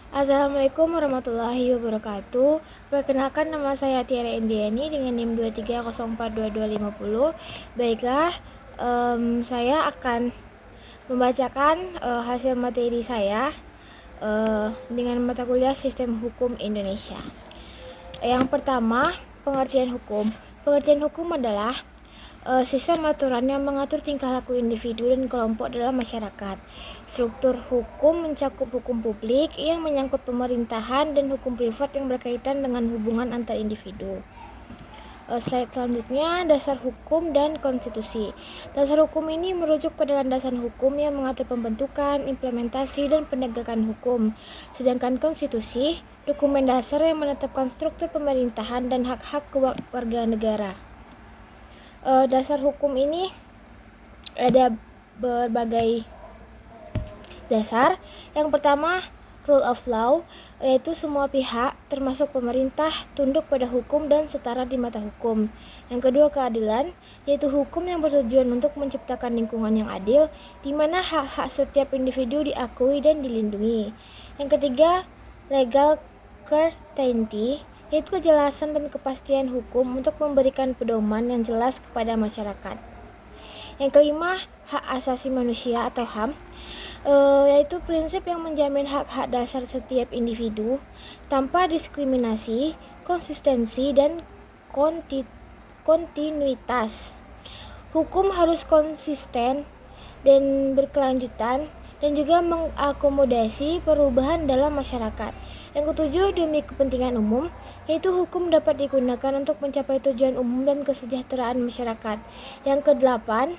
Assalamualaikum warahmatullahi wabarakatuh. Perkenalkan, nama saya Tiara Indiani dengan NIM 23042250. Baiklah, saya akan membacakan hasil materi saya dengan mata kuliah Sistem Hukum Indonesia. Yang pertama, pengertian hukum. Pengertian hukum adalah sistem aturan yang mengatur tingkah laku individu dan kelompok dalam masyarakat. Struktur hukum mencakup hukum publik yang menyangkut pemerintahan dan hukum privat yang berkaitan dengan hubungan antar individu. Slide selanjutnya, dasar hukum dan konstitusi. Dasar hukum ini merujuk pada landasan hukum yang mengatur pembentukan, implementasi, dan penegakan hukum. Sedangkan konstitusi, dokumen dasar yang menetapkan struktur pemerintahan dan hak-hak warga negara. Dasar hukum ini ada berbagai dasar. Yang pertama, rule of law, yaitu semua pihak termasuk pemerintah tunduk pada hukum dan setara di mata hukum. Yang kedua, keadilan, yaitu hukum yang bertujuan untuk menciptakan lingkungan yang adil di mana hak-hak setiap individu diakui dan dilindungi. Yang ketiga, legal certainty, yaitu kejelasan dan kepastian hukum untuk memberikan pedoman yang jelas kepada masyarakat. Yang kelima, hak asasi manusia atau HAM, yaitu prinsip yang menjamin hak-hak dasar setiap individu tanpa diskriminasi, konsistensi, dan kontinuitas. Hukum harus konsisten dan berkelanjutan dan juga mengakomodasi perubahan dalam masyarakat. Yang ketujuh, demi kepentingan umum, yaitu hukum dapat digunakan untuk mencapai tujuan umum dan kesejahteraan masyarakat. Yang kedelapan,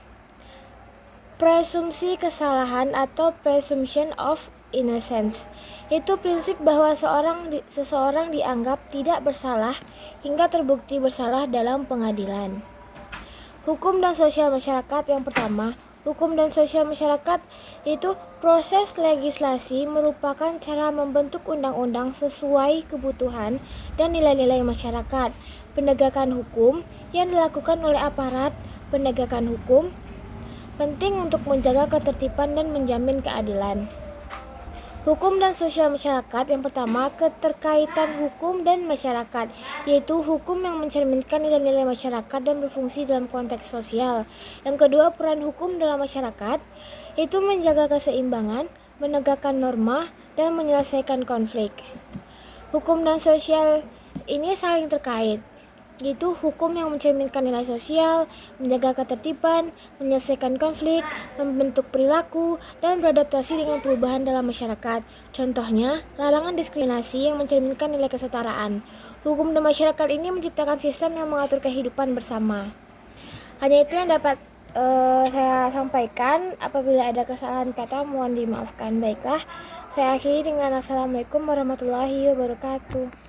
presumpsi kesalahan atau presumption of innocence, yaitu prinsip bahwa seseorang dianggap tidak bersalah hingga terbukti bersalah dalam pengadilan. Hukum dan sosial masyarakat. Yang pertama, hukum dan sosial masyarakat, yaitu proses legislasi merupakan cara membentuk undang-undang sesuai kebutuhan dan nilai-nilai masyarakat. Penegakan hukum yang dilakukan oleh aparat penegakan hukum penting untuk menjaga ketertiban dan menjamin keadilan. Hukum dan sosial masyarakat. Yang pertama, keterkaitan hukum dan masyarakat, yaitu hukum yang mencerminkan nilai-nilai masyarakat dan berfungsi dalam konteks sosial. Yang kedua, peran hukum dalam masyarakat, yaitu menjaga keseimbangan, menegakkan norma, dan menyelesaikan konflik. Hukum dan sosial ini saling terkait, yaitu hukum yang mencerminkan nilai sosial, menjaga ketertiban, menyelesaikan konflik, membentuk perilaku, dan beradaptasi dengan perubahan dalam masyarakat. Contohnya, larangan diskriminasi yang mencerminkan nilai kesetaraan. Hukum dan masyarakat ini menciptakan sistem yang mengatur kehidupan bersama. Hanya itu yang dapat saya sampaikan. Apabila ada kesalahan kata, mohon dimaafkan. Baiklah, saya akhiri dengan Assalamualaikum warahmatullahi wabarakatuh.